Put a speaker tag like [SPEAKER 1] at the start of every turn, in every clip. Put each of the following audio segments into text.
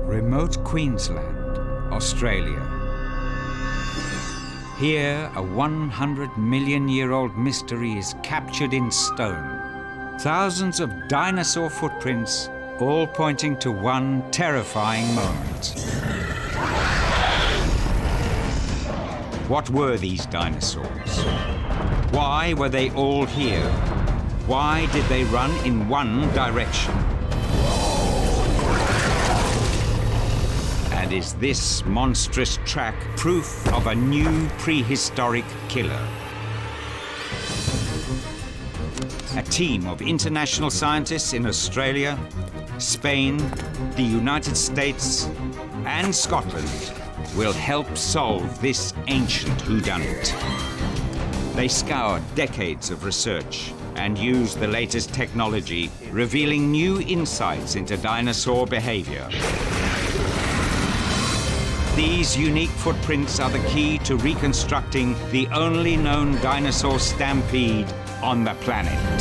[SPEAKER 1] Remote Queensland, Australia. Here, a 100-million-year-old mystery is captured in stone. Thousands of dinosaur footprints, all pointing to one terrifying moment. What were these dinosaurs? Why were they all here? Why did they run in one direction? And is this monstrous track proof of a new prehistoric killer? A team of international scientists in Australia, Spain, the United States, and Scotland will help solve this ancient whodunit. They scoured decades of research and used the latest technology, revealing new insights into dinosaur behavior. These unique footprints are the key to reconstructing the only known dinosaur stampede on the planet.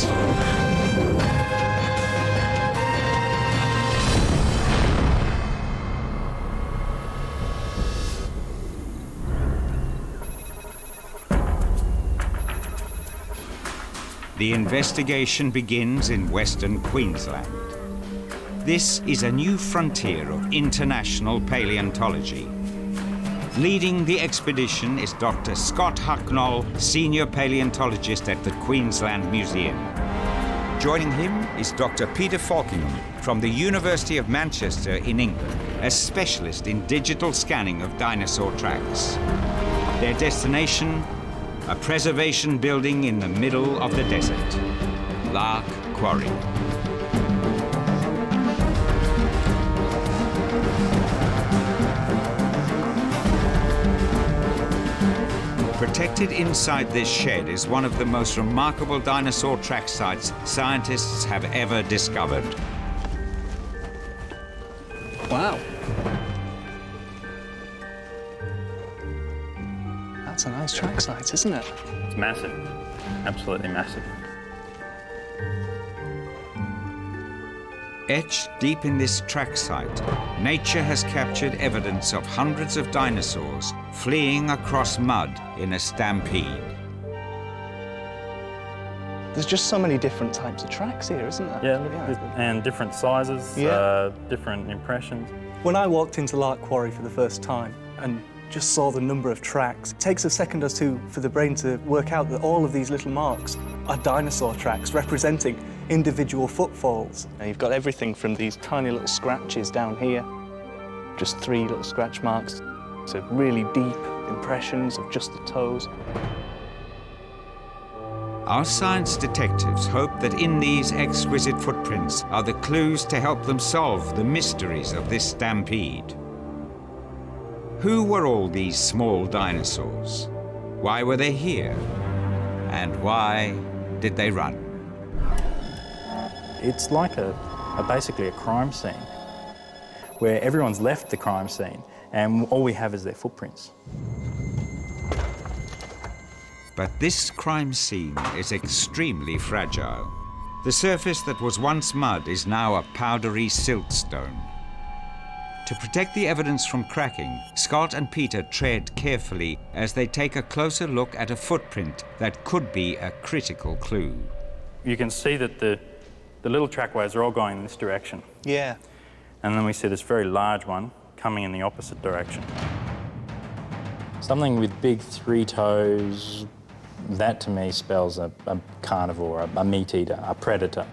[SPEAKER 1] The investigation begins in Western Queensland. This is a new frontier of international paleontology. Leading the expedition is Dr. Scott Hucknall, Senior Paleontologist at the Queensland Museum. Joining him is Dr. Peter Falkingham from the University of Manchester in England, a specialist in digital scanning of dinosaur tracks. Their destination, a preservation building in the middle of the desert, Lark Quarry. Protected inside this shed is one of the most remarkable dinosaur track sites scientists have ever discovered.
[SPEAKER 2] Wow. That's a nice track site, isn't it?
[SPEAKER 3] It's massive, absolutely massive.
[SPEAKER 1] Etched deep in this track site, nature has captured evidence of hundreds of dinosaurs fleeing across mud in a stampede.
[SPEAKER 2] There's just so many different types of tracks here, isn't there?
[SPEAKER 3] Yeah, and different sizes, different impressions.
[SPEAKER 2] When I walked into Lark Quarry for the first time and just saw the number of tracks, it takes a second or two for the brain to work out that all of these little marks are dinosaur tracks representing individual footfalls. Now you've got everything from these tiny little scratches down here, just 3 little scratch marks, to really deep impressions of just the toes.
[SPEAKER 1] Our science detectives hope that in these exquisite footprints are the clues to help them solve the mysteries of this stampede. Who were all these small dinosaurs? Why were they here? And why did they run?
[SPEAKER 3] It's like basically a crime scene where everyone's left the crime scene and all we have is their footprints.
[SPEAKER 1] But this crime scene is extremely fragile. The surface that was once mud is now a powdery siltstone. To protect the evidence from cracking, Scott and Peter tread carefully as they take a closer look at a footprint that could be a critical clue.
[SPEAKER 3] You can see that the little trackways are all going in this direction.
[SPEAKER 2] Yeah.
[SPEAKER 3] And then we see this very large one coming in the opposite direction. Something with big 3 toes, that to me spells a carnivore, a meat eater, a predator.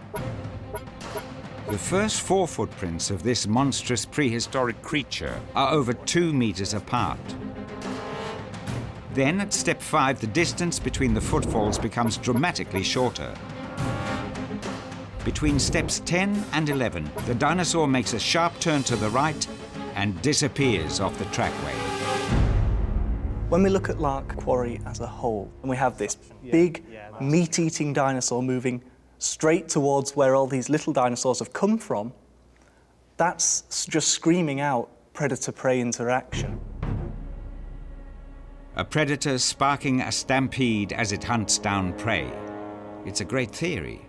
[SPEAKER 1] The first 4 footprints of this monstrous prehistoric creature are over 2 meters apart. Then at step 5, the distance between the footfalls becomes dramatically shorter. Between steps 10 and 11, the dinosaur makes a sharp turn to the right and disappears off the trackway.
[SPEAKER 2] When we look at Lark Quarry as a whole, and we have this big, meat-eating dinosaur moving straight towards where all these little dinosaurs have come from, that's just screaming out predator-prey interaction.
[SPEAKER 1] A predator sparking a stampede as it hunts down prey. It's a great theory.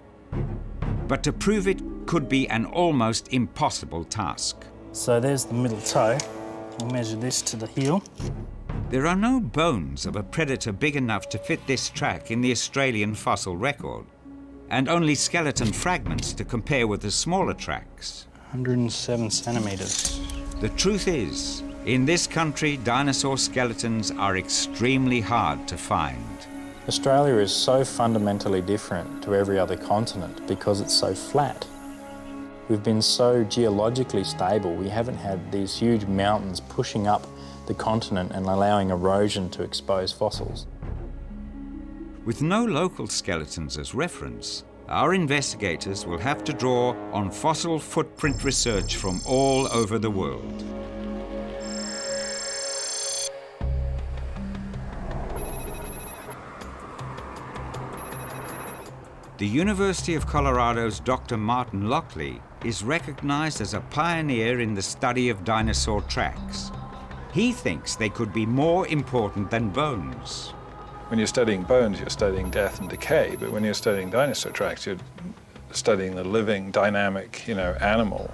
[SPEAKER 1] But to prove it could be an almost impossible task.
[SPEAKER 3] So there's the middle toe. We'll measure this to the heel.
[SPEAKER 1] There are no bones of a predator big enough to fit this track in the Australian fossil record, and only skeleton fragments to compare with the smaller tracks.
[SPEAKER 3] 107 centimetres.
[SPEAKER 1] The truth is, in this country, dinosaur skeletons are extremely hard to find.
[SPEAKER 3] Australia is so fundamentally different to every other continent because it's so flat. We've been so geologically stable, we haven't had these huge mountains pushing up the continent and allowing erosion to expose fossils.
[SPEAKER 1] With no local skeletons as reference, our investigators will have to draw on fossil footprint research from all over the world. The University of Colorado's Dr. Martin Lockley is recognized as a pioneer in the study of dinosaur tracks. He thinks they could be more important than bones.
[SPEAKER 4] When you're studying bones, you're studying death and decay, but when you're studying dinosaur tracks, you're studying the living, dynamic, animal.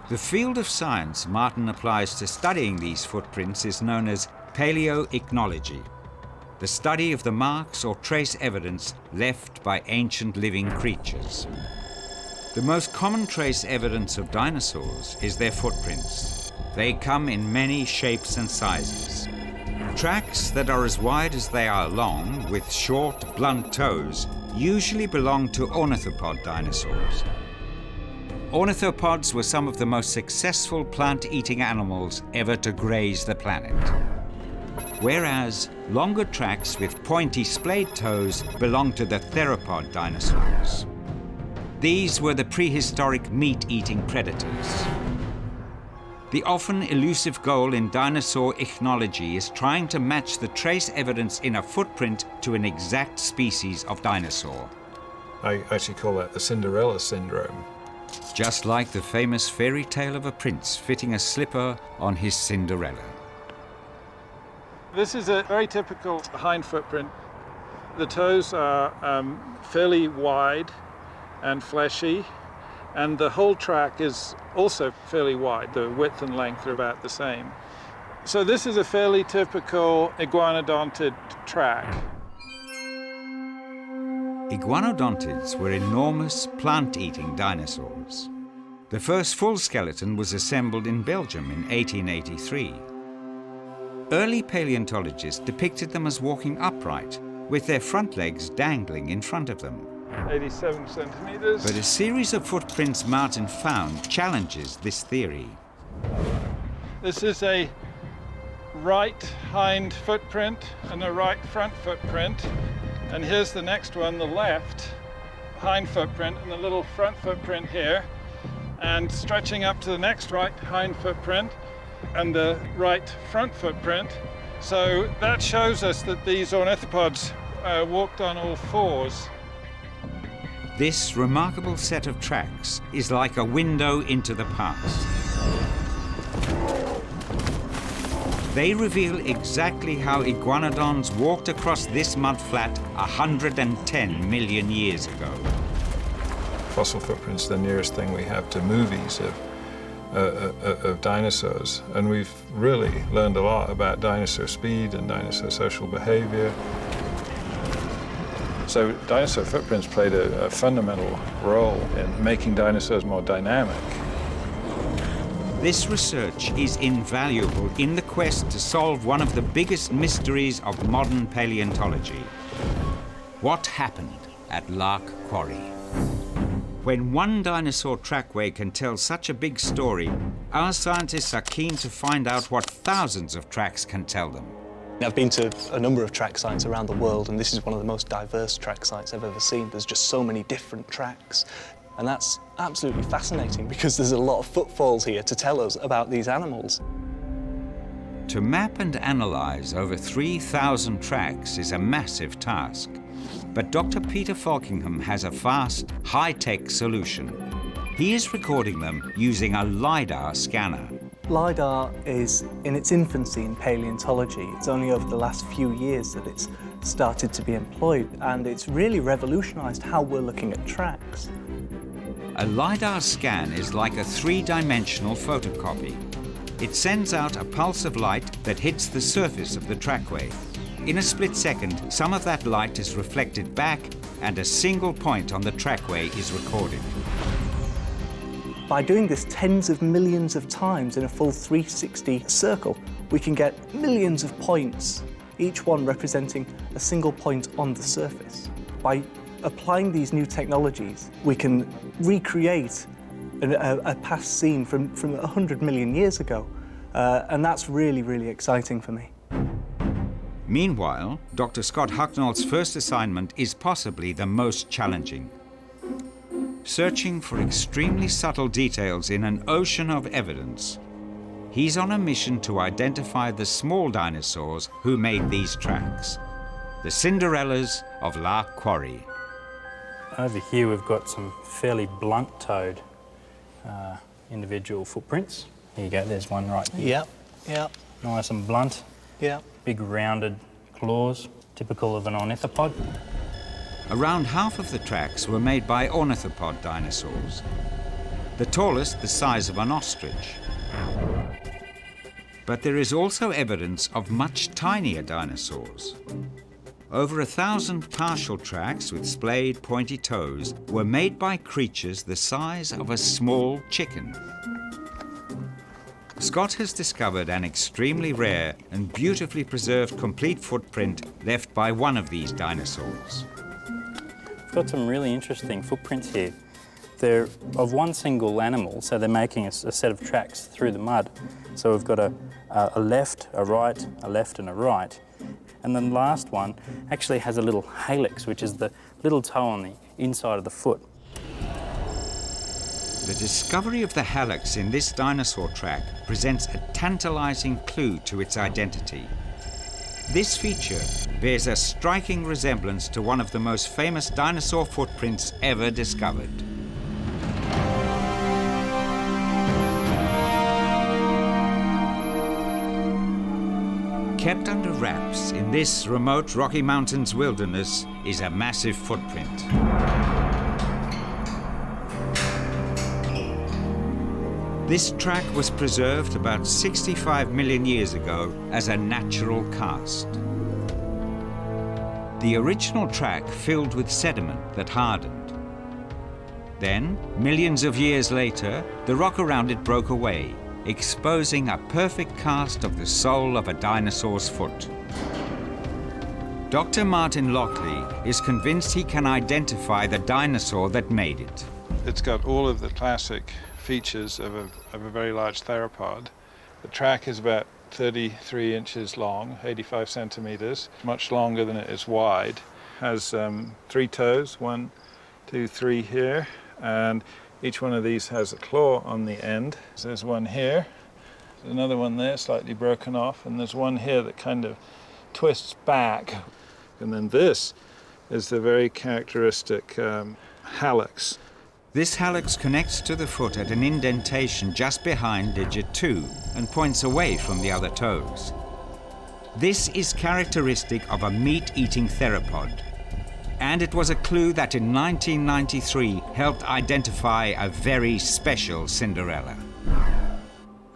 [SPEAKER 1] The field of science Martin applies to studying these footprints is known as paleoichnology, the study of the marks or trace evidence left by ancient living creatures. The most common trace evidence of dinosaurs is their footprints. They come in many shapes and sizes. Tracks that are as wide as they are long, with short, blunt toes, usually belong to ornithopod dinosaurs. Ornithopods were some of the most successful plant-eating animals ever to graze the planet. Whereas longer tracks with pointy splayed toes belong to the theropod dinosaurs. These were the prehistoric meat-eating predators. The often elusive goal in dinosaur ichnology is trying to match the trace evidence in a footprint to an exact species of dinosaur.
[SPEAKER 4] I actually call that the Cinderella syndrome.
[SPEAKER 1] Just like the famous fairy tale of a prince fitting a slipper on his Cinderella.
[SPEAKER 4] This is a very typical hind footprint. The toes are fairly wide and fleshy, and the whole track is also fairly wide. The width and length are about the same. So this is a fairly typical iguanodontid track.
[SPEAKER 1] Iguanodontids were enormous plant-eating dinosaurs. The first full skeleton was assembled in Belgium in 1883. Early paleontologists depicted them as walking upright, with their front legs dangling in front of them.
[SPEAKER 4] 87 centimeters.
[SPEAKER 1] But a series of footprints Martin found challenges this theory.
[SPEAKER 4] This is a right hind footprint and a right front footprint. And here's the next one, the left hind footprint and the little front footprint here. And stretching up to the next right hind footprint and the right front footprint. So that shows us that these ornithopods walked on all fours.
[SPEAKER 1] This remarkable set of tracks is like a window into the past. They reveal exactly how iguanodons walked across this mudflat 110 million years ago.
[SPEAKER 4] Fossil footprints are the nearest thing we have to movies of dinosaurs, and we've really learned a lot about dinosaur speed and dinosaur social behavior. So dinosaur footprints played a fundamental role in making dinosaurs more dynamic.
[SPEAKER 1] This research is invaluable in the quest to solve one of the biggest mysteries of modern paleontology. What happened at Lark Quarry? When one dinosaur trackway can tell such a big story, our scientists are keen to find out what thousands of tracks can tell them.
[SPEAKER 2] I've been to a number of track sites around the world, and this is one of the most diverse track sites I've ever seen. There's just so many different tracks. And that's absolutely fascinating because there's a lot of footfalls here to tell us about these animals.
[SPEAKER 1] To map and analyze over 3,000 tracks is a massive task. But Dr. Peter Falkingham has a fast, high-tech solution. He is recording them using a LiDAR scanner.
[SPEAKER 2] LiDAR is in its infancy in paleontology. It's only over the last few years that it's started to be employed, and it's really revolutionized how we're looking at tracks.
[SPEAKER 1] A LiDAR scan is like a three-dimensional photocopy. It sends out a pulse of light that hits the surface of the trackway. In a split second, some of that light is reflected back and a single point on the trackway is recorded.
[SPEAKER 2] By doing this tens of millions of times in a full 360 circle, we can get millions of points, each one representing a single point on the surface. By applying these new technologies, we can recreate a past scene from 100 million years ago, and that's really, really exciting for me.
[SPEAKER 1] Meanwhile, Dr. Scott Hucknall's first assignment is possibly the most challenging. Searching for extremely subtle details in an ocean of evidence, he's on a mission to identify the small dinosaurs who made these tracks, the Cinderellas of Lark Quarry.
[SPEAKER 3] Over here we've got some fairly blunt-toed individual footprints. Here you go, there's one right here.
[SPEAKER 5] Yep, yep.
[SPEAKER 3] Nice and blunt.
[SPEAKER 5] Yep.
[SPEAKER 3] Big rounded claws, typical of an ornithopod.
[SPEAKER 1] Around half of the tracks were made by ornithopod dinosaurs. The tallest the size of an ostrich. But there is also evidence of much tinier dinosaurs. Over 1,000 partial tracks with splayed, pointy toes were made by creatures the size of a small chicken. Scott has discovered an extremely rare and beautifully preserved complete footprint left by one of these dinosaurs.
[SPEAKER 3] We've got some really interesting footprints here. They're of one single animal, so they're making a set of tracks through the mud. So we've got a left, a right, a left and a right. And then the last one actually has a little halix, which is the little toe on the inside of the foot.
[SPEAKER 1] The discovery of the hallux in this dinosaur track presents a tantalizing clue to its identity. This feature bears a striking resemblance to one of the most famous dinosaur footprints ever discovered. Kept under wraps in this remote Rocky Mountains wilderness is a massive footprint. This track was preserved about 65 million years ago as a natural cast. The original track filled with sediment that hardened. Then, millions of years later, the rock around it broke away, exposing a perfect cast of the sole of a dinosaur's foot. Dr. Martin Lockley is convinced he can identify the dinosaur that made it.
[SPEAKER 4] It's got all of the classic features of a very large theropod. The track is about 33 inches long, 85 centimeters, much longer than it is wide. Has 3 toes, 1, 2, 3 here, and each one of these has a claw on the end. So there's one here, there's another one there, slightly broken off, and there's one here that kind of twists back. And then this is the very characteristic hallux.
[SPEAKER 1] This hallux connects to the foot at an indentation just behind digit 2 and points away from the other toes. This is characteristic of a meat-eating theropod, and it was a clue that in 1993 helped identify a very special Cinderella.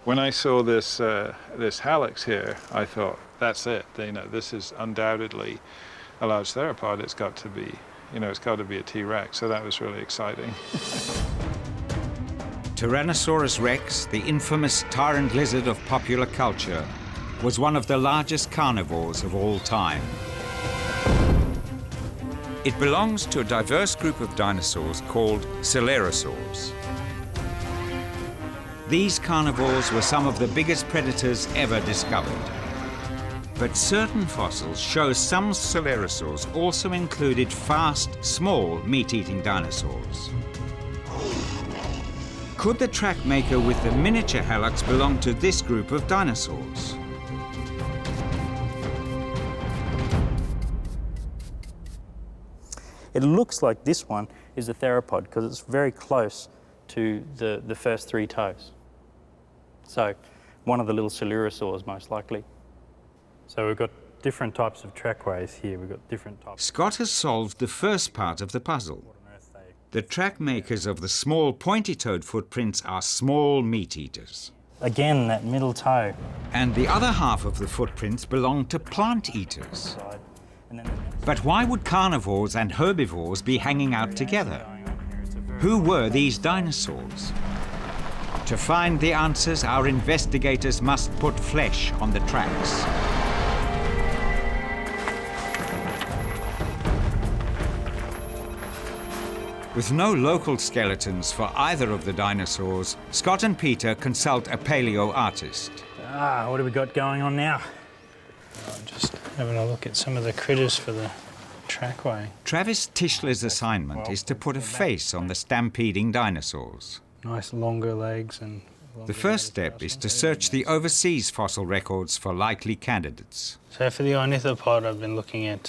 [SPEAKER 4] When I saw this hallux here, I thought, that's it. This is undoubtedly a large theropod. It's got to be. It's got to be a T-Rex, so that was really exciting.
[SPEAKER 1] Tyrannosaurus rex, the infamous tyrant lizard of popular culture, was one of the largest carnivores of all time. It belongs to a diverse group of dinosaurs called coelurosaurs. These carnivores were some of the biggest predators ever discovered. But certain fossils show some coelurosaurs also included fast, small, meat-eating dinosaurs. Could the track maker with the miniature hallux belong to this group of dinosaurs?
[SPEAKER 3] It looks like this one is a theropod because it's very close to the first 3 toes. So one of the little coelurosaurs most likely. So we've got different types of trackways here. We've got different types.
[SPEAKER 1] Scott has solved the first part of the puzzle. The track makers of the small pointy-toed footprints are small meat-eaters.
[SPEAKER 3] Again, that middle toe.
[SPEAKER 1] And the other half of the footprints belong to plant-eaters. But why would carnivores and herbivores be hanging out together? Who were these dinosaurs? To find the answers, our investigators must put flesh on the tracks. With no local skeletons for either of the dinosaurs, Scott and Peter consult a paleo artist.
[SPEAKER 3] What have we got going on now? Just having a look at some of the critters for the trackway.
[SPEAKER 1] Travis Tischler's assignment is to put a face on the stampeding dinosaurs.
[SPEAKER 3] Nice longer legs and...
[SPEAKER 1] The first step is to search the overseas fossil records for likely candidates.
[SPEAKER 3] So for the ornithopod, I've been looking at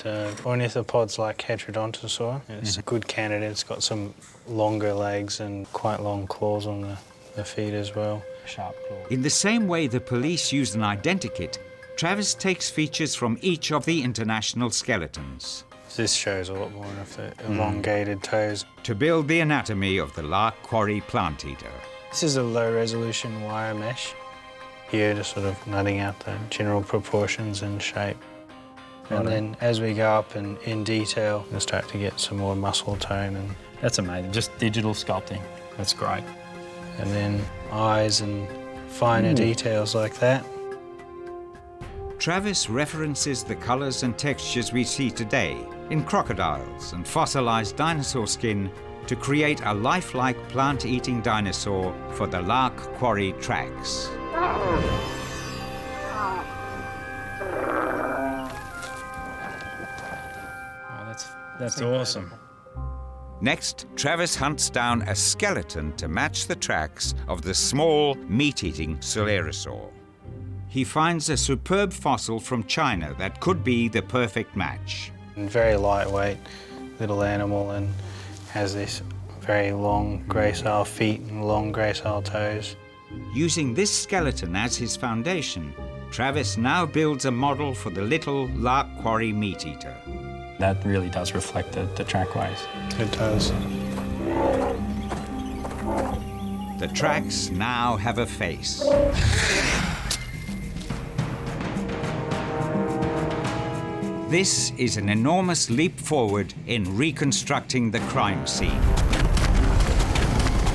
[SPEAKER 3] ornithopods like Dinosaur. It's a good candidate. It's got some longer legs and quite long claws on the feet as well. Sharp claws.
[SPEAKER 1] In the same way the police use an identikit, Travis takes features from each of the international skeletons.
[SPEAKER 3] This shows a lot more of the elongated toes.
[SPEAKER 1] To build the anatomy of the Lark Quarry plant-eater.
[SPEAKER 3] This is a low-resolution wire mesh. Here, just sort of nutting out the general proportions and shape. And then as we go up and in detail, we'll start to get some more muscle tone. And that's amazing, just digital sculpting. That's great. And then eyes and finer details like that.
[SPEAKER 1] Travis references the colours and textures we see today in crocodiles and fossilized dinosaur skin to create a lifelike plant-eating dinosaur for the Lark Quarry tracks.
[SPEAKER 3] That's awesome.
[SPEAKER 1] Next, Travis hunts down a skeleton to match the tracks of the small, meat-eating Coelurosaur. He finds a superb fossil from China that could be the perfect match.
[SPEAKER 3] Very lightweight little animal and has this very long gracile feet and long gracile toes.
[SPEAKER 1] Using this skeleton as his foundation, Travis now builds a model for the little Lark Quarry meat-eater.
[SPEAKER 3] That really does reflect the trackways. It does.
[SPEAKER 1] The tracks now have a face. This is an enormous leap forward in reconstructing the crime scene.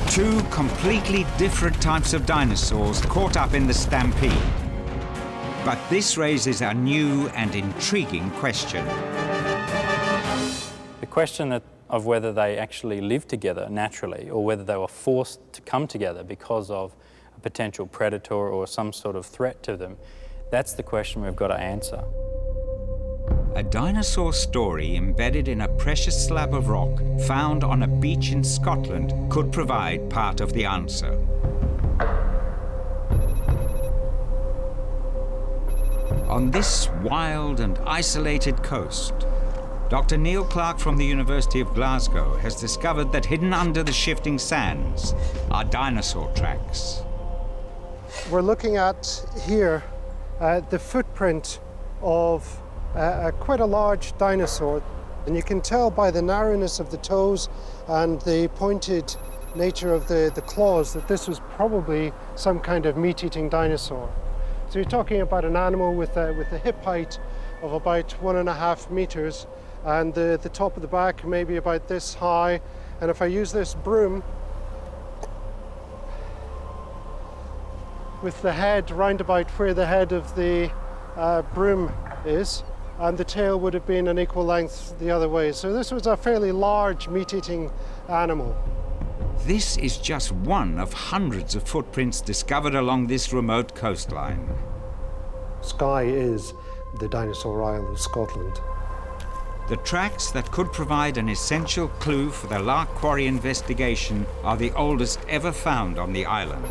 [SPEAKER 1] Two completely different types of dinosaurs caught up in the stampede. But this raises a new and intriguing question.
[SPEAKER 3] The question of whether they actually lived together naturally or whether they were forced to come together because of a potential predator or some sort of threat to them, that's the question we've got to answer.
[SPEAKER 1] A dinosaur story embedded in a precious slab of rock found on a beach in Scotland could provide part of the answer. On this wild and isolated coast, Dr. Neil Clark from the University of Glasgow has discovered that hidden under the shifting sands are dinosaur tracks.
[SPEAKER 5] We're looking at here the footprint of quite a large dinosaur, and you can tell by the narrowness of the toes and the pointed nature of the claws that this was probably some kind of meat-eating dinosaur. So you're talking about an animal with a hip height of about 1.5 meters, and the top of the back maybe about this high. And if I use this broom with the head round about where the head of the broom is, and the tail would have been an equal length the other way. So this was a fairly large meat-eating animal.
[SPEAKER 1] This is just one of hundreds of footprints discovered along this remote coastline.
[SPEAKER 5] Skye is the dinosaur isle of Scotland.
[SPEAKER 1] The tracks that could provide an essential clue for the Lark Quarry investigation are the oldest ever found on the island.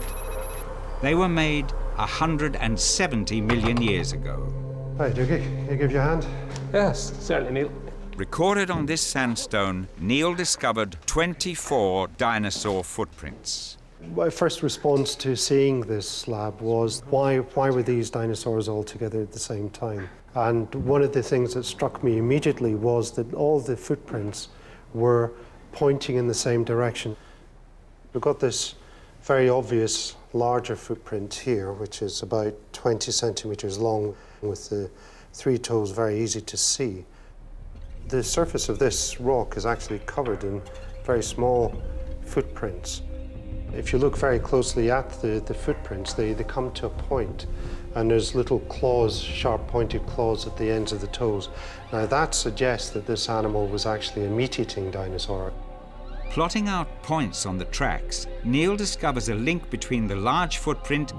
[SPEAKER 1] They were made 170 million years ago.
[SPEAKER 5] Hi, Doogie. Can you give your hand?
[SPEAKER 6] Yes, certainly, Neil.
[SPEAKER 1] Recorded on this sandstone, Neil discovered 24 dinosaur footprints.
[SPEAKER 5] My first response to seeing this slab was, why were these dinosaurs all together at the same time? And one of the things that struck me immediately was that all the footprints were pointing in the same direction. We've got this very obvious larger footprint here, which is about 20 centimeters long, with the 3 toes very easy to see. The surface of this rock is actually covered in very small footprints. If you look very closely at the footprints, they come to a point, and there's little claws, sharp pointed claws at the ends of the toes. Now that suggests that this animal was actually a meat-eating dinosaur.
[SPEAKER 1] Plotting out points on the tracks, Neil discovers a link between the large footprint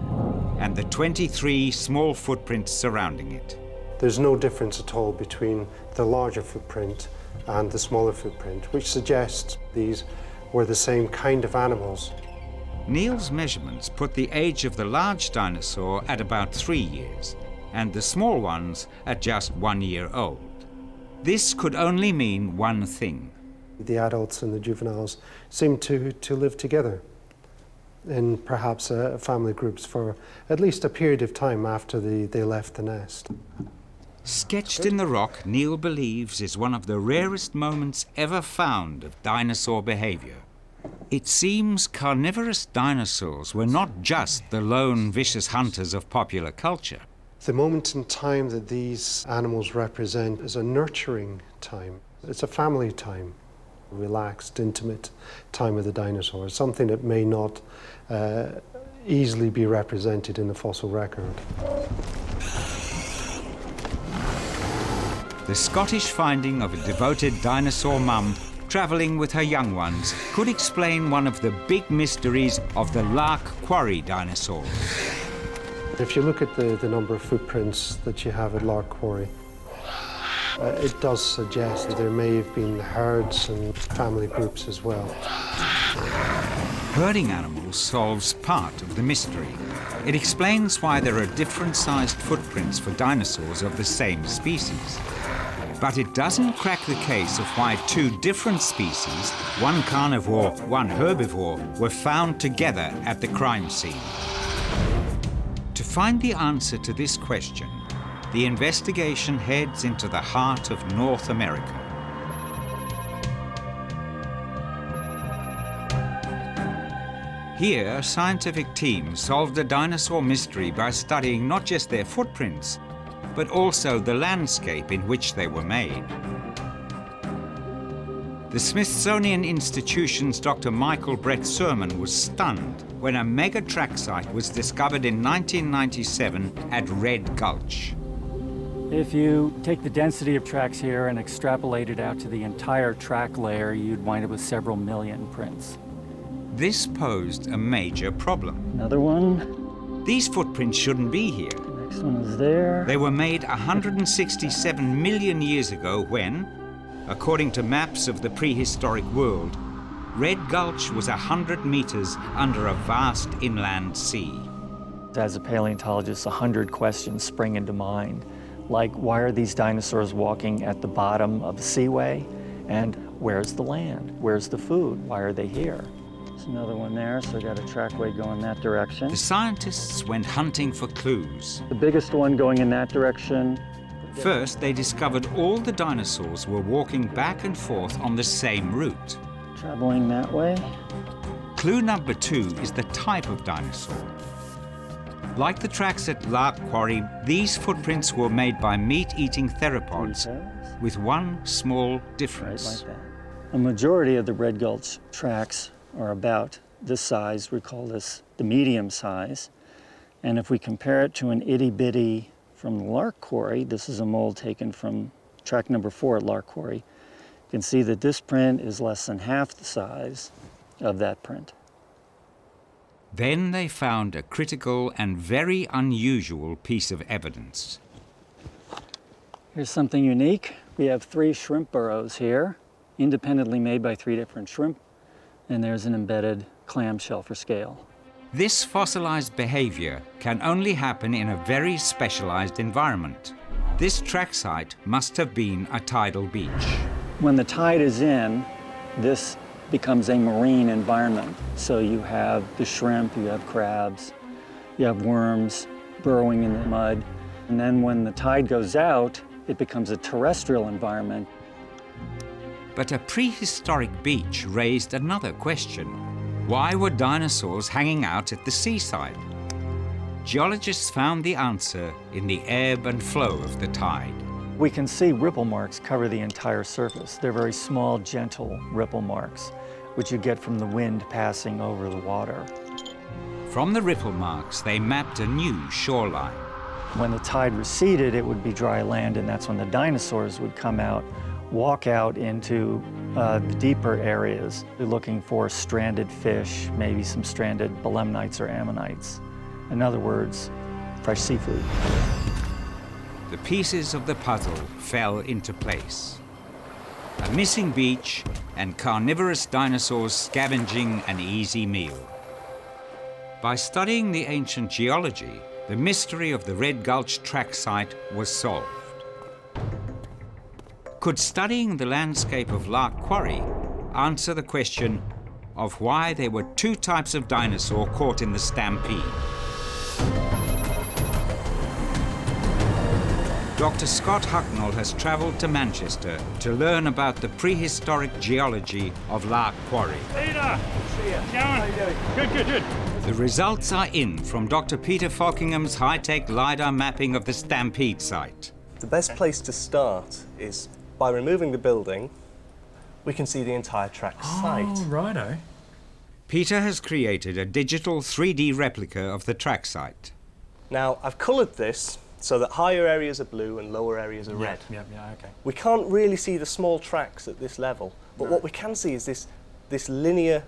[SPEAKER 1] and the 23 small footprints surrounding it.
[SPEAKER 5] There's no difference at all between the larger footprint and the smaller footprint, which suggests these were the same kind of animals.
[SPEAKER 1] Neil's measurements put the age of the large dinosaur at about 3 years, and the small ones at just 1 year old. This could only mean one thing.
[SPEAKER 5] The adults and the juveniles seem to live together in perhaps family groups for at least a period of time after they left the nest.
[SPEAKER 1] Sketched in the rock, Neil believes is one of the rarest moments ever found of dinosaur behavior. It seems carnivorous dinosaurs were not just the lone vicious hunters of popular culture.
[SPEAKER 5] The moment in time that these animals represent is a nurturing time. It's a family time, relaxed, intimate time with the dinosaurs, something that may not easily be represented in the fossil record.
[SPEAKER 1] The Scottish finding of a devoted dinosaur mum travelling with her young ones could explain one of the big mysteries of the Lark Quarry dinosaurs.
[SPEAKER 5] If you look at the number of footprints that you have at Lark Quarry, it does suggest that there may have been herds and family groups as well.
[SPEAKER 1] Herding animals solves part of the mystery. It explains why there are different-sized footprints for dinosaurs of the same species. But it doesn't crack the case of why 2 different species, one carnivore, one herbivore, were found together at the crime scene. To find the answer to this question, the investigation heads into the heart of North America. Here, a scientific team solved the dinosaur mystery by studying not just their footprints, but also the landscape in which they were made. The Smithsonian Institution's Dr. Michael Brett Surman was stunned when a mega track site was discovered in 1997 at Red Gulch.
[SPEAKER 6] If you take the density of tracks here and extrapolate it out to the entire track layer, you'd wind up with several million prints.
[SPEAKER 1] This posed a major problem.
[SPEAKER 6] Another one.
[SPEAKER 1] These footprints shouldn't be here.
[SPEAKER 6] The next one is there.
[SPEAKER 1] They were made 167 million years ago when, according to maps of the prehistoric world, Red Gulch was 100 meters under a vast inland sea.
[SPEAKER 6] As a paleontologist, 100 questions spring into mind, like why are these dinosaurs walking at the bottom of the seaway? And where's the land? Where's the food? Why are they here? There's another one there, so I got a trackway going that direction.
[SPEAKER 1] The scientists went hunting for clues.
[SPEAKER 6] The biggest one going in that direction.
[SPEAKER 1] First, they discovered all the dinosaurs were walking back and forth on the same route.
[SPEAKER 6] Traveling that way.
[SPEAKER 1] Clue number 2 is the type of dinosaur. Like the tracks at Lark Quarry, these footprints were made by meat-eating theropods, with one small difference.
[SPEAKER 6] Right like that. A majority of the Red Gulch tracks are about this size. We call this the medium size. And if we compare it to an itty-bitty from the Lark Quarry, this is a mold taken from track number 4 at Lark Quarry, you can see that this print is less than half the size of that print.
[SPEAKER 1] Then they found a critical and very unusual piece of evidence.
[SPEAKER 6] Here's something unique. We have 3 shrimp burrows here, independently made by 3 different shrimp, and there's an embedded clamshell for scale.
[SPEAKER 1] This fossilized behavior can only happen in a very specialized environment. This track site must have been a tidal beach.
[SPEAKER 6] When the tide is in, this becomes a marine environment. So you have the shrimp, you have crabs, you have worms burrowing in the mud. And then when the tide goes out, it becomes a terrestrial environment.
[SPEAKER 1] But a prehistoric beach raised another question. Why were dinosaurs hanging out at the seaside? Geologists found the answer in the ebb and flow of the tide.
[SPEAKER 6] We can see ripple marks cover the entire surface. They're very small, gentle ripple marks, which you get from the wind passing over the water.
[SPEAKER 1] From the ripple marks, they mapped a new shoreline.
[SPEAKER 6] When the tide receded, it would be dry land, and that's when the dinosaurs would come out, walk out into the deeper areas, looking for stranded fish, maybe some stranded belemnites or ammonites. In other words, fresh seafood.
[SPEAKER 1] The pieces of the puzzle fell into place. A missing beach and carnivorous dinosaurs scavenging an easy meal. By studying the ancient geology, the mystery of the Red Gulch track site was solved. Could studying the landscape of Lark Quarry answer the question of why there were two types of dinosaur caught in the stampede? Dr. Scott Hucknall has travelled to Manchester to learn about the prehistoric geology of Lark Quarry.
[SPEAKER 7] Peter! See ya. How you doing? Good.
[SPEAKER 1] The results are in from Dr. Peter Falkingham's high-tech LiDAR mapping of the Stampede site.
[SPEAKER 2] The best place to start is by removing the building, we can see the entire track site.
[SPEAKER 3] Oh, righto.
[SPEAKER 1] Peter has created a digital 3D replica of the track site.
[SPEAKER 2] Now, I've coloured this so that higher areas are blue and lower areas are red.
[SPEAKER 3] Yeah, okay.
[SPEAKER 2] We can't really see the small tracks at this level, but what we can see is this linear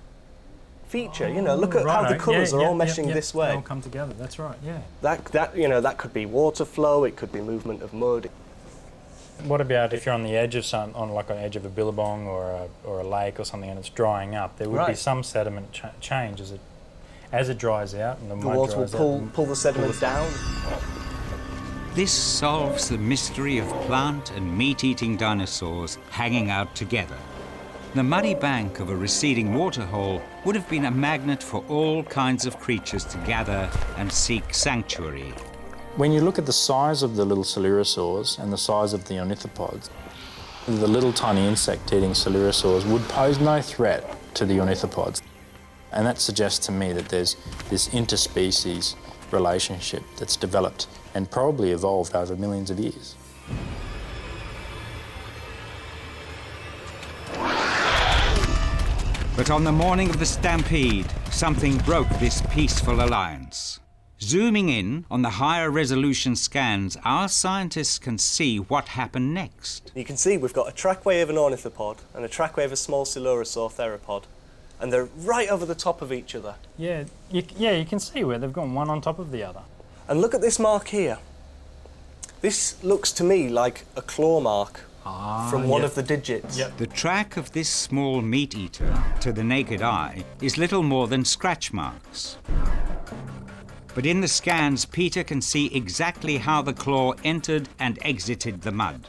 [SPEAKER 2] feature. You know, look at how the colours are all meshing this way.
[SPEAKER 3] They all come together. That's right. Yeah.
[SPEAKER 2] That could be water flow. It could be movement of mud.
[SPEAKER 3] What about if you're on the edge of like an edge of a billabong or a lake or something, and it's drying up? There would be some sediment change as it dries out, and the mud
[SPEAKER 2] water
[SPEAKER 3] dries
[SPEAKER 2] will pull the sediment down.
[SPEAKER 1] This solves the mystery of plant and meat-eating dinosaurs hanging out together. The muddy bank of a receding waterhole would have been a magnet for all kinds of creatures to gather and seek sanctuary.
[SPEAKER 3] When you look at the size of the little coelurosaurs and the size of the ornithopods, the little tiny insect-eating coelurosaurs would pose no threat to the ornithopods. And that suggests to me that there's this interspecies relationship that's developed and probably evolved over millions of years.
[SPEAKER 1] But on the morning of the Stampede, something broke this peaceful alliance. Zooming in on the higher resolution scans, our scientists can see what happened next.
[SPEAKER 2] You can see we've got a trackway of an ornithopod and a trackway of a small coelurosaur theropod, and they're right over the top of each other.
[SPEAKER 3] Yeah, you can see where they've gone one on top of the other.
[SPEAKER 2] And look at this mark here. This looks to me like a claw mark from one of the digits.
[SPEAKER 3] Yep.
[SPEAKER 1] The track of this small meat-eater, to the naked eye, is little more than scratch marks. But in the scans, Peter can see exactly how the claw entered and exited the mud.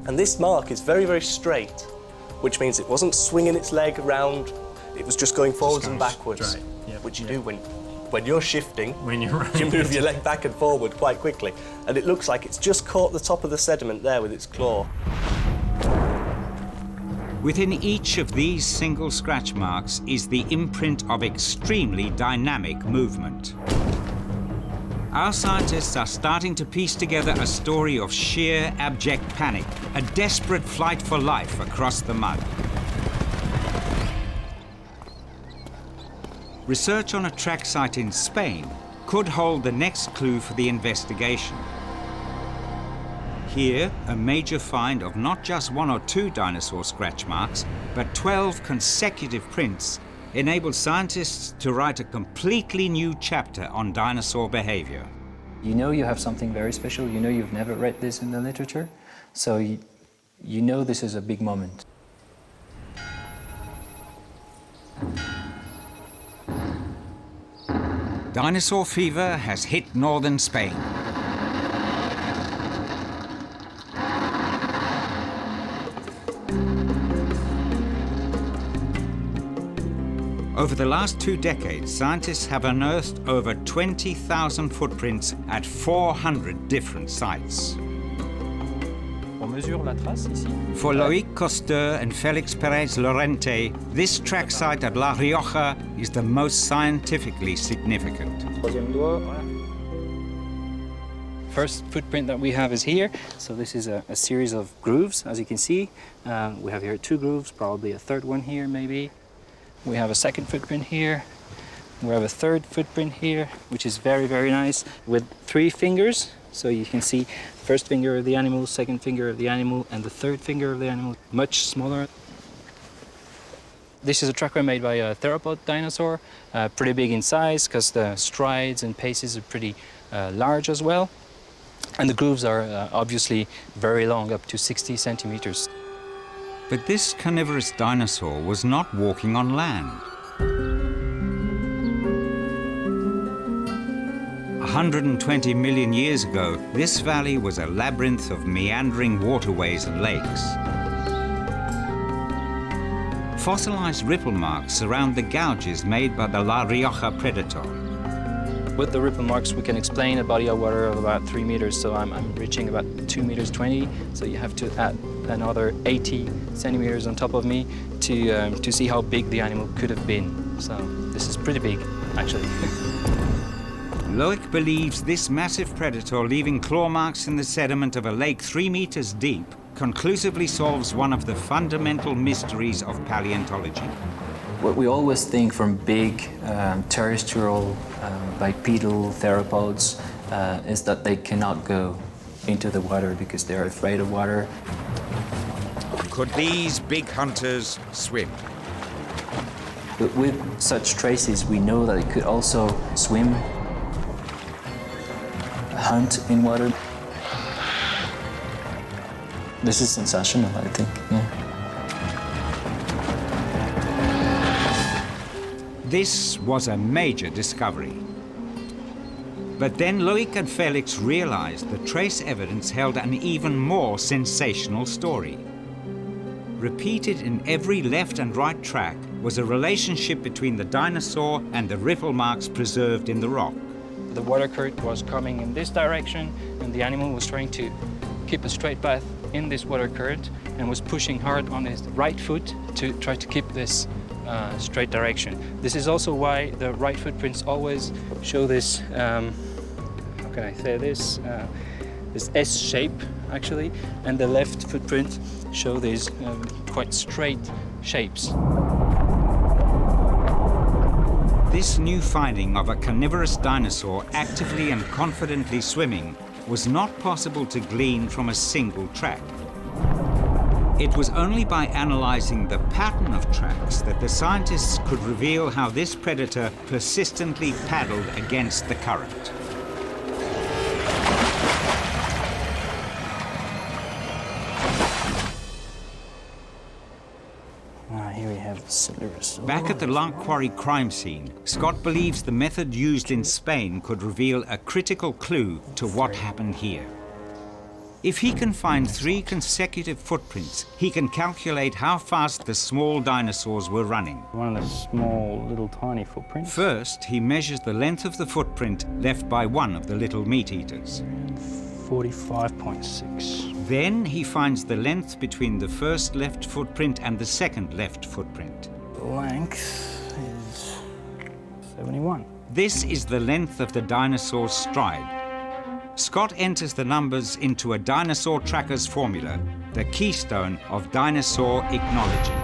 [SPEAKER 2] And this mark is very, very straight, which means it wasn't swinging its leg around, it was just going forwards and backwards, which you do when you're shifting.
[SPEAKER 3] When you're running.
[SPEAKER 2] You move your leg back and forward quite quickly. And it looks like it's just caught the top of the sediment there with its claw.
[SPEAKER 1] Within each of these single scratch marks is the imprint of extremely dynamic movement. Our scientists are starting to piece together a story of sheer abject panic, a desperate flight for life across the mud. Research on a track site in Spain could hold the next clue for the investigation. Here, a major find of not just 1 or 2 dinosaur scratch marks, but 12 consecutive prints enabled scientists to write a completely new chapter on dinosaur behavior.
[SPEAKER 8] You know you have something very special, you know you've never read this in the literature, so you know this is a big moment.
[SPEAKER 1] Dinosaur fever has hit northern Spain. Over the last 2 decades, scientists have unearthed over 20,000 footprints at 400 different sites.
[SPEAKER 3] On mesure la trace ici.
[SPEAKER 1] For Loic Costeur and Felix Perez Lorente, this track site at La Rioja is the most scientifically significant.
[SPEAKER 3] Troisième doigt.
[SPEAKER 8] First footprint that we have is here. So this is a series of grooves, as you can see. We have here 2 grooves, probably a third one here maybe. We have a second footprint here. We have a third footprint here, which is very, very nice, with 3 fingers. So you can see first finger of the animal, second finger of the animal, and the third finger of the animal, much smaller. This is a trackway made by a theropod dinosaur, pretty big in size because the strides and paces are pretty large as well. And the grooves are obviously very long, up to 60 centimeters.
[SPEAKER 1] But this carnivorous dinosaur was not walking on land. 120 million years ago, this valley was a labyrinth of meandering waterways and lakes. Fossilized ripple marks surround the gouges made by the La Rioja predator.
[SPEAKER 8] With the ripple marks, we can explain a body of water of about 3 meters, so I'm reaching about 2 meters 20, so you have to add another 80 centimeters on top of me to see how big the animal could have been. So this is pretty big, actually.
[SPEAKER 1] Loic believes this massive predator leaving claw marks in the sediment of a lake 3 meters deep conclusively solves one of the fundamental mysteries of paleontology.
[SPEAKER 8] What we always think from big terrestrial bipedal theropods is that they cannot go into the water because they're afraid of water.
[SPEAKER 1] Could these big hunters swim?
[SPEAKER 8] But with such traces, we know that it could also swim, hunt in water. This is sensational, I think, yeah.
[SPEAKER 1] This was a major discovery. But then Loic and Felix realized the trace evidence held an even more sensational story. Repeated in every left and right track was a relationship between the dinosaur and the ripple marks preserved in the rock.
[SPEAKER 8] The water current was coming in this direction, and the animal was trying to keep a straight path in this water current and was pushing hard on his right foot to try to keep this straight direction. This is also why the right footprints always show this, how can I say this? This S shape, actually, and the left footprint show these quite straight shapes.
[SPEAKER 1] This new finding of a carnivorous dinosaur actively and confidently swimming was not possible to glean from a single track. It was only by analyzing the pattern of tracks that the scientists could reveal how this predator persistently paddled against the current.
[SPEAKER 8] Here we have Silurus.
[SPEAKER 1] Back at the Lark Quarry crime scene, Scott believes the method used in Spain could reveal a critical clue to what happened here. If he can find 3 consecutive footprints, he can calculate how fast the small dinosaurs were running.
[SPEAKER 3] One of the small, little tiny footprints.
[SPEAKER 1] First, he measures the length of the footprint left by one of the little meat-eaters.
[SPEAKER 3] 45.6.
[SPEAKER 1] Then he finds the length between the first left footprint and the second left footprint.
[SPEAKER 3] The length is 71.
[SPEAKER 1] This is the length of the dinosaur's stride. Scott enters the numbers into a dinosaur tracker's formula, the keystone of dinosaur ichnology.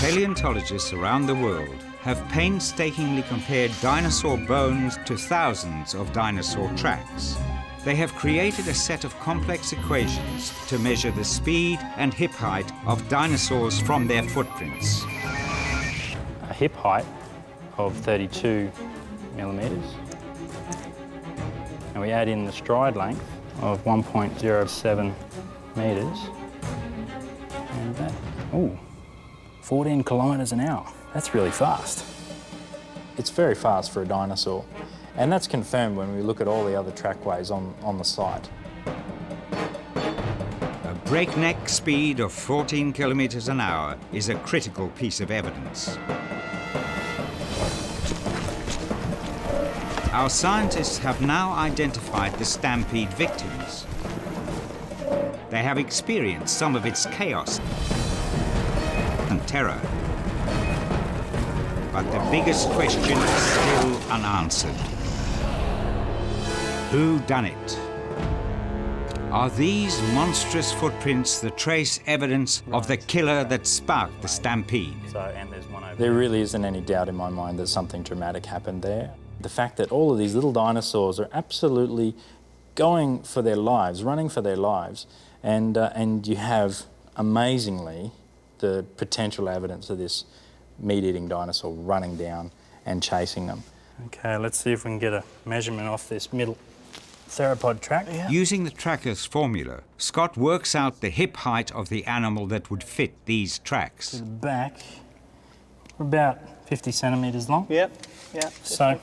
[SPEAKER 1] Paleontologists around the world have painstakingly compared dinosaur bones to thousands of dinosaur tracks. They have created a set of complex equations to measure the speed and hip height of dinosaurs from their footprints.
[SPEAKER 3] A hip height of 32 millimeters. And we add in the stride length of 1.07 meters. And that, 14 kilometers an hour. That's really fast. It's very fast for a dinosaur. And that's confirmed when we look at all the other trackways on the site.
[SPEAKER 1] A breakneck speed of 14 kilometers an hour is a critical piece of evidence. Our scientists have now identified the stampede victims. They have experienced some of its chaos and terror. But the biggest question is still unanswered. Who done it? Are these monstrous footprints the trace evidence of the killer that sparked the stampede?
[SPEAKER 3] There really isn't any doubt in my mind that something dramatic happened there. The fact that all of these little dinosaurs are absolutely going for their lives, running for their lives, and you have, amazingly, the potential evidence of this meat-eating dinosaur running down and chasing them. Okay, let's see if we can get a measurement off this middle theropod track. Yeah.
[SPEAKER 1] Using the tracker's formula, Scott works out the hip height of the animal that would fit these tracks.
[SPEAKER 3] To the back, we're about 50 centimetres long.
[SPEAKER 2] Yep.
[SPEAKER 3] So,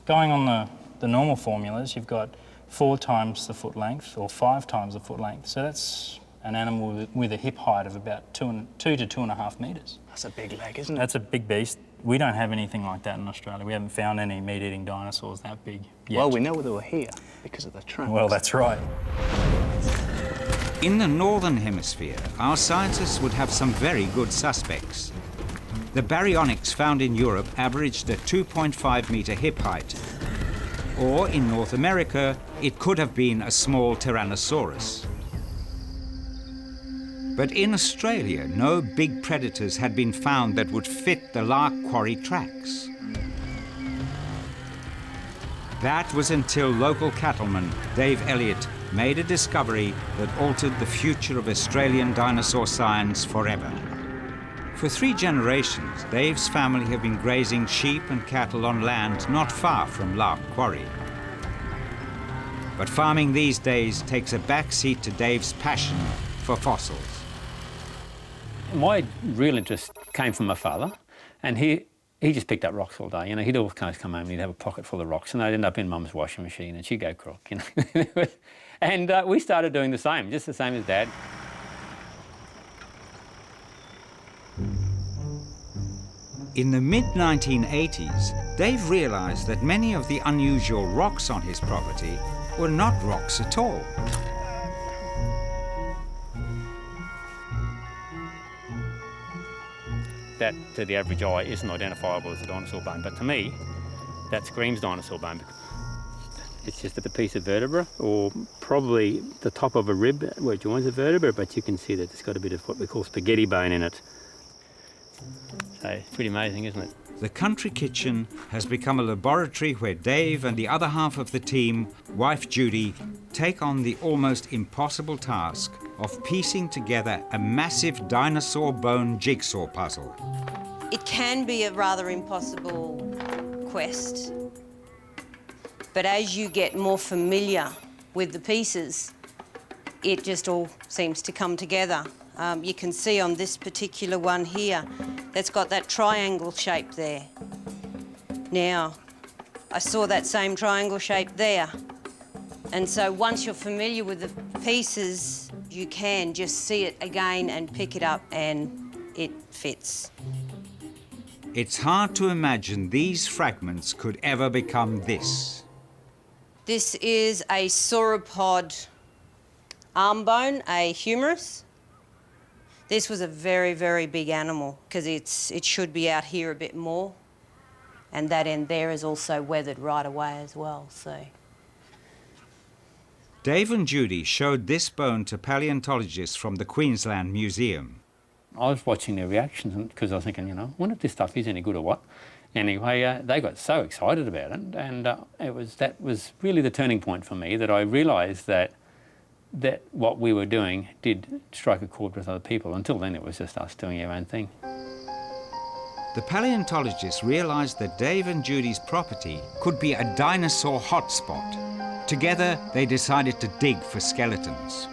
[SPEAKER 3] going on the normal formulas, you've got 4 times the foot length or 5 times the foot length. So that's an animal with a hip height of about 2 to 2.5 metres.
[SPEAKER 2] That's a big leg, isn't it?
[SPEAKER 3] That's a big beast. We don't have anything like that in Australia. We haven't found any meat-eating dinosaurs that big yet.
[SPEAKER 2] Well, we know they were here because of the tracks.
[SPEAKER 3] Well, that's right.
[SPEAKER 1] In the northern hemisphere, our scientists would have some very good suspects. The baryonyx found in Europe averaged a 2.5 metre hip height. Or in North America, it could have been a small Tyrannosaurus. But in Australia, no big predators had been found that would fit the Lark Quarry tracks. That was until local cattleman Dave Elliott made a discovery that altered the future of Australian dinosaur science forever. For 3 generations, Dave's family have been grazing sheep and cattle on land not far from Lark Quarry. But farming these days takes a backseat to Dave's passion for fossils.
[SPEAKER 9] My real interest came from my father, and he just picked up rocks all day. You know, he'd always come home and he'd have a pocket full of rocks, and they'd end up in Mum's washing machine, and she'd go crook, you know. And we started doing the same, just the same as Dad.
[SPEAKER 1] In the mid-1980s, Dave realised that many of the unusual rocks on his property were not rocks at all.
[SPEAKER 9] That, to the average eye, isn't identifiable as a dinosaur bone, but to me, that screams dinosaur bone. It's just a piece of vertebra, or probably the top of a rib where it joins a vertebra, but you can see that it's got a bit of what we call spaghetti bone in it. So it's pretty amazing, isn't it?
[SPEAKER 1] The country kitchen has become a laboratory where Dave and the other half of the team, wife Judy, take on the almost impossible task of piecing together a massive dinosaur bone jigsaw puzzle.
[SPEAKER 10] It can be a rather impossible quest, but as you get more familiar with the pieces, it just all seems to come together. You can see on this particular one here, that's got that triangle shape there. Now, I saw that same triangle shape there. And so once you're familiar with the pieces, you can just see it again and pick it up and it fits.
[SPEAKER 1] It's hard to imagine these fragments could ever become this.
[SPEAKER 10] This is a sauropod arm bone, a humerus. This was a very, very big animal because it should be out here a bit more. And that end there is also weathered right away as well, so.
[SPEAKER 1] Dave and Judy showed this bone to paleontologists from the Queensland Museum.
[SPEAKER 9] I was watching their reactions because I was thinking, you know, I wonder if this stuff is any good or what. Anyway, they got so excited about it, and that was really the turning point for me, that I realised that what we were doing did strike a chord with other people. Until then, it was just us doing our own thing.
[SPEAKER 1] The paleontologists realised that Dave and Judy's property could be a dinosaur hotspot. Together, they decided to dig for skeletons.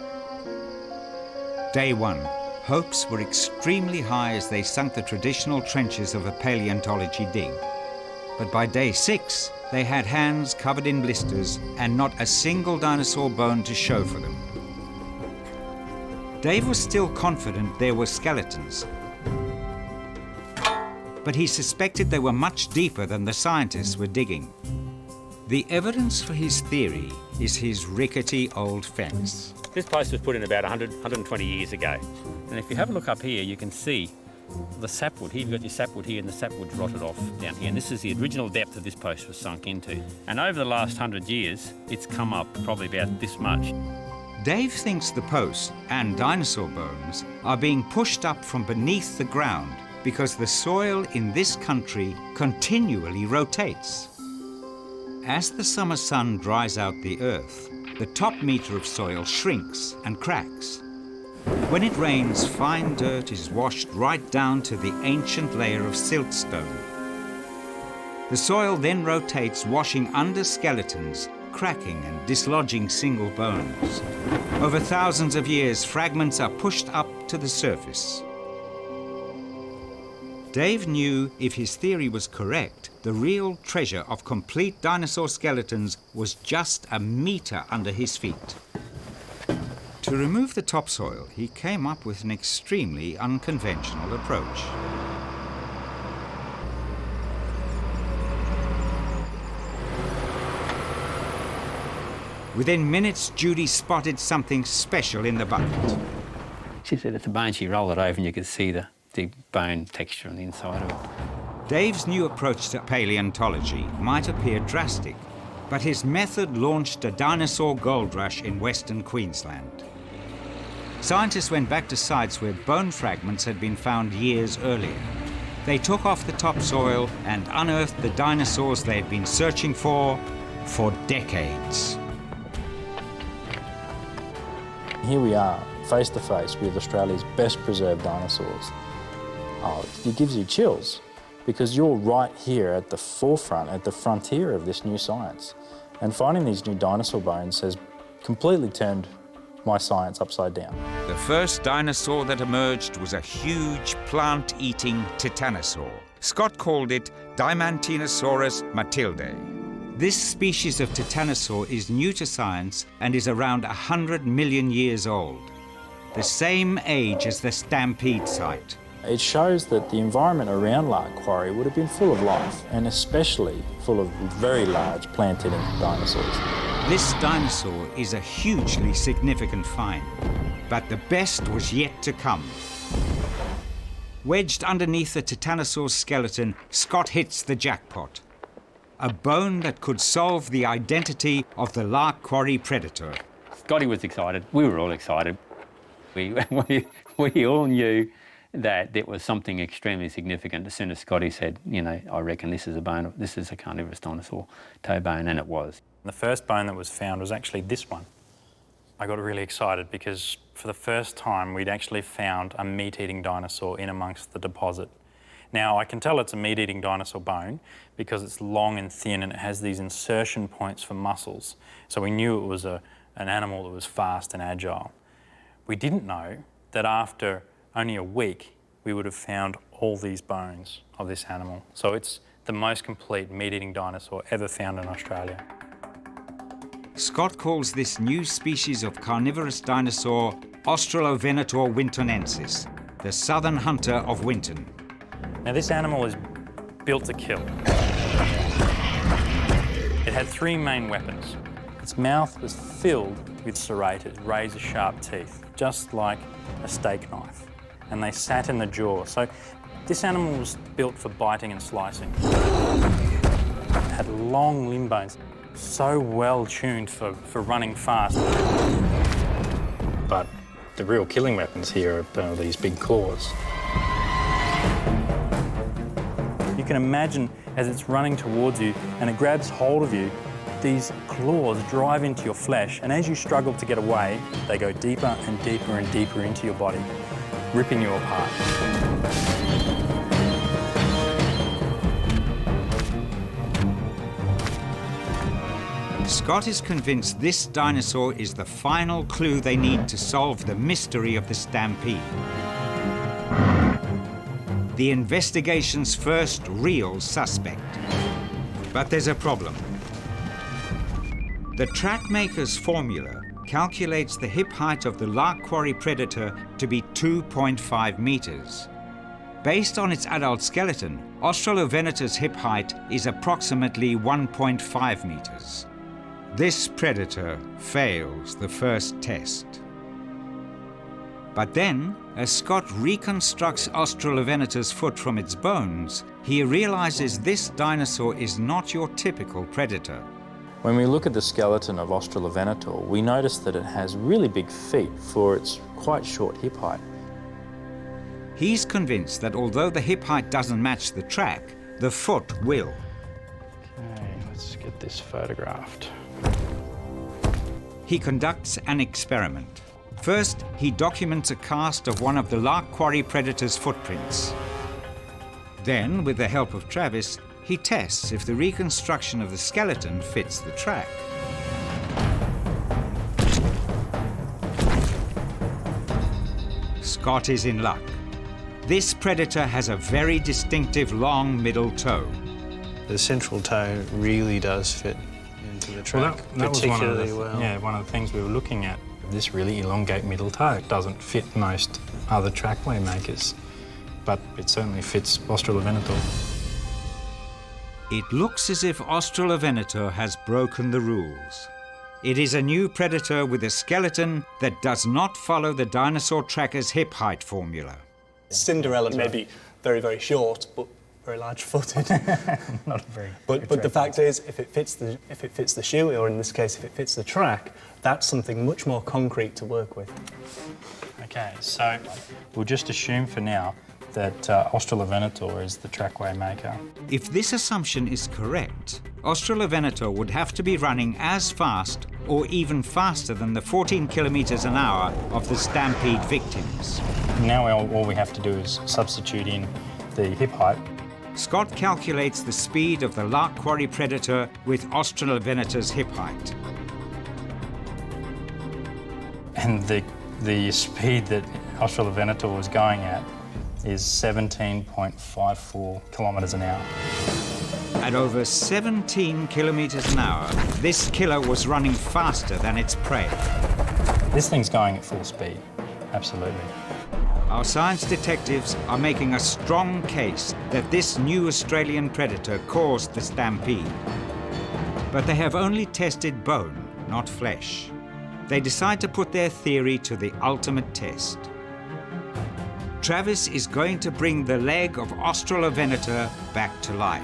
[SPEAKER 1] Day 1. Hopes were extremely high as they sunk the traditional trenches of a paleontology dig. But by day 6, they had hands covered in blisters and not a single dinosaur bone to show for them. Dave was still confident there were skeletons, but he suspected they were much deeper than the scientists were digging. The evidence for his theory is his rickety old fence.
[SPEAKER 9] This post was put in about 120 years ago. And if you have a look up here, you can see the sapwood. Here you've got your sapwood here, and the sapwood's rotted off down here. And this is the original depth that this post was sunk into. And over the last 100 years, it's come up probably about this much.
[SPEAKER 1] Dave thinks the post and dinosaur bones are being pushed up from beneath the ground because the soil in this country continually rotates. As the summer sun dries out the earth, the top metre of soil shrinks and cracks. When it rains, fine dirt is washed right down to the ancient layer of siltstone. The soil then rotates, washing under skeletons, cracking and dislodging single bones. Over thousands of years, fragments are pushed up to the surface. Dave knew if his theory was correct, the real treasure of complete dinosaur skeletons was just a metre under his feet. To remove the topsoil, he came up with an extremely unconventional approach. Within minutes, Judy spotted something special in the bucket.
[SPEAKER 9] She said it's a bone. She rolled it over and you could see the bone texture on the inside of it.
[SPEAKER 1] Dave's new approach to paleontology might appear drastic, but his method launched a dinosaur gold rush in Western Queensland. Scientists went back to sites where bone fragments had been found years earlier. They took off the topsoil and unearthed the dinosaurs they had been searching for decades.
[SPEAKER 3] Here we are, face to face with Australia's best preserved dinosaurs. Oh, it gives you chills because you're right here at the forefront, at the frontier of this new science. And finding these new dinosaur bones has completely turned my science upside down.
[SPEAKER 1] The first dinosaur that emerged was a huge plant-eating titanosaur. Scott called it Dimantinosaurus matildae. This species of titanosaur is new to science and is around 100 million years old, the same age as the Stampede site.
[SPEAKER 3] It shows that the environment around Lark Quarry would have been full of life, and especially full of very large plant-eating dinosaurs.
[SPEAKER 1] This dinosaur is a hugely significant find, but the best was yet to come. Wedged underneath the titanosaur's skeleton, Scott hits the jackpot. A bone that could solve the identity of the Lark Quarry predator.
[SPEAKER 9] Scotty was excited. We were all excited. We all knew that there was something extremely significant as soon as Scotty said, you know, I reckon this is a bone, this is a carnivorous dinosaur toe bone, and it was.
[SPEAKER 3] The first bone that was found was actually this one. I got really excited because for the first time we'd actually found a meat-eating dinosaur in amongst the deposit. Now, I can tell it's a meat-eating dinosaur bone because it's long and thin and it has these insertion points for muscles. So we knew it was an animal that was fast and agile. We didn't know that after only a week, we would have found all these bones of this animal. So it's the most complete meat-eating dinosaur ever found in Australia.
[SPEAKER 1] Scott calls this new species of carnivorous dinosaur Australovenator wintonensis, the southern hunter of Winton.
[SPEAKER 3] Now, this animal is built to kill. It had three main weapons. Its mouth was filled with serrated, razor-sharp teeth, just like a steak knife, and they sat in the jaw. So this animal was built for biting and slicing. It had long limb bones, so well tuned for running fast. But the real killing weapons here are these big claws. You can imagine as it's running towards you and it grabs hold of you, these claws drive into your flesh, and as you struggle to get away, they go deeper and deeper and deeper into your body, ripping you apart.
[SPEAKER 1] Scott is convinced this dinosaur is the final clue they need to solve the mystery of the Stampede. The investigation's first real suspect. But there's a problem. The trackmaker's formula calculates the hip height of the Lark Quarry predator to be 2.5 meters. Based on its adult skeleton, Australovenator's hip height is approximately 1.5 meters. This predator fails the first test. But then, as Scott reconstructs Australovenator's foot from its bones, he realizes this dinosaur is not your typical predator.
[SPEAKER 3] When we look at the skeleton of Australovenator, we notice that it has really big feet for its quite short hip height.
[SPEAKER 1] He's convinced that although the hip height doesn't match the track, the foot will.
[SPEAKER 3] Okay, let's get this photographed.
[SPEAKER 1] He conducts an experiment. First, he documents a cast of one of the Lark Quarry predator's footprints. Then, with the help of Travis, he tests if the reconstruction of the skeleton fits the track. Scott is in luck. This predator has a very distinctive long middle toe.
[SPEAKER 11] The central toe really does fit into the track,
[SPEAKER 3] that was
[SPEAKER 11] particularly well.
[SPEAKER 3] Yeah, one of the things we were looking at. This really elongate middle toe. It doesn't fit most other trackway makers, but it certainly fits Australovenator.
[SPEAKER 1] It looks as if Australovenator has broken the rules. It is a new predator with a skeleton that does not follow the dinosaur tracker's hip height formula.
[SPEAKER 2] Cinderella may be very, very short, but very large-footed.
[SPEAKER 3] Not very.
[SPEAKER 2] But the fact is, if it fits the shoe, or in this case, if it fits the track, that's something much more concrete to work with.
[SPEAKER 3] Okay, so we'll just assume for now that Australovenator is the trackway maker.
[SPEAKER 1] If this assumption is correct, Australovenator would have to be running as fast or even faster than the 14 kilometers an hour of the Stampede victims.
[SPEAKER 3] Now all we have to do is substitute in the hip height.
[SPEAKER 1] Scott calculates the speed of the Lark Quarry predator with Australovenator's hip height.
[SPEAKER 3] And the speed that Australovenator was going at is 17.54 kilometres an hour.
[SPEAKER 1] At over 17 kilometers an hour, this killer was running faster than its prey.
[SPEAKER 3] This thing's going at full speed, absolutely.
[SPEAKER 1] Our science detectives are making a strong case that this new Australian predator caused the stampede. But they have only tested bone, not flesh. They decide to put their theory to the ultimate test. Travis is going to bring the leg of Australovenator back to life.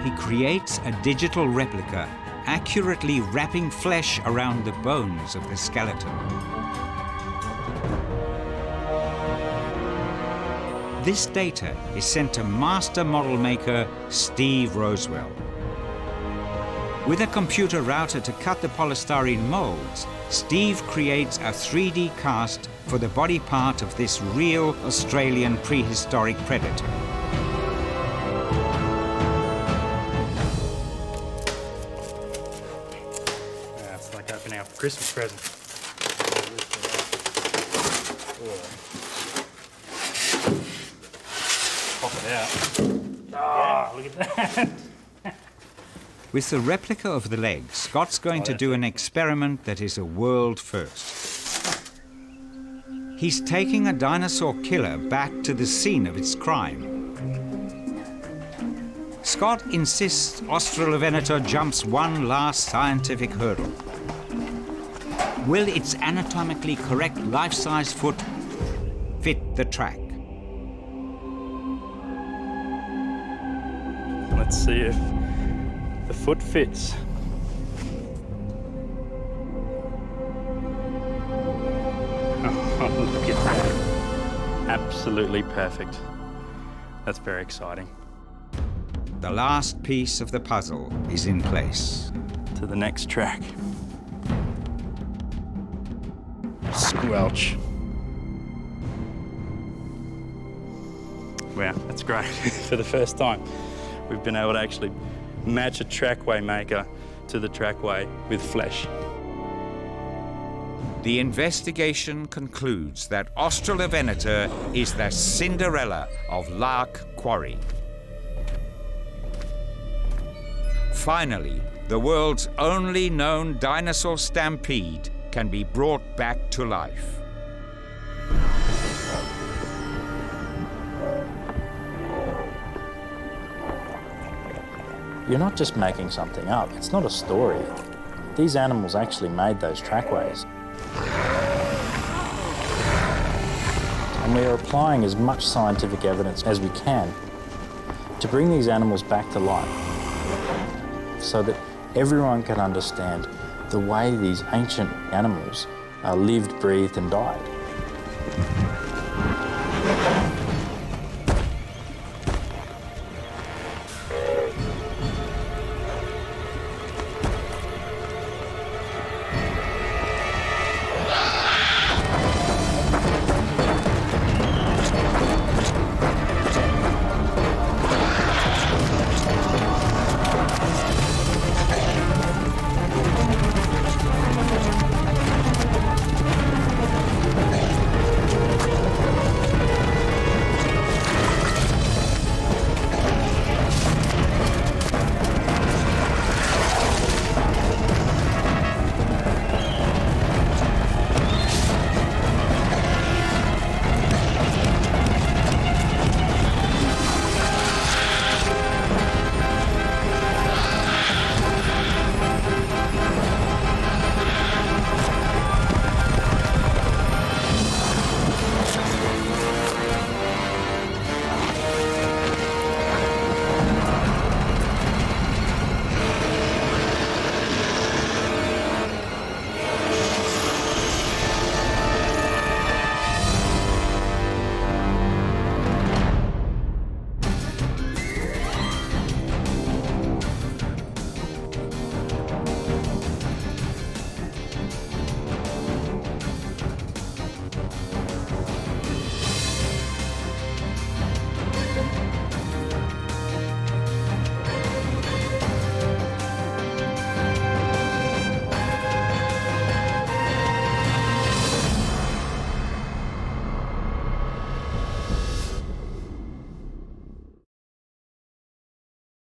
[SPEAKER 1] He creates a digital replica, accurately wrapping flesh around the bones of the skeleton. This data is sent to master model maker Steve Rosewell. With a computer router to cut the polystyrene molds, Steve creates a 3D cast for the body part of this real Australian prehistoric predator.
[SPEAKER 3] Yeah, it's like opening up a Christmas present. Pop it out. Ah, look at that.
[SPEAKER 1] With the replica of the leg, Scott's going to do an experiment that is a world first. He's taking a dinosaur killer back to the scene of its crime. Scott insists Australovenator jumps one last scientific hurdle. Will its anatomically correct life-size foot fit the track?
[SPEAKER 3] Let's see if the foot fits. Oh, look at that. Absolutely perfect. That's very exciting.
[SPEAKER 1] The last piece of the puzzle is in place.
[SPEAKER 3] To the next track. Squelch. Wow, that's great. For the first time, we've been able to actually match a trackway maker to the trackway with flesh.
[SPEAKER 1] The investigation concludes that Australovenator is the Cinderella of Lark Quarry. Finally, the world's only known dinosaur stampede can be brought back to life.
[SPEAKER 3] you're not just making something up. It's not a story. These animals actually made those trackways. And we are applying as much scientific evidence as we can to bring these animals back to life so that everyone can understand the way these ancient animals lived, breathed and died.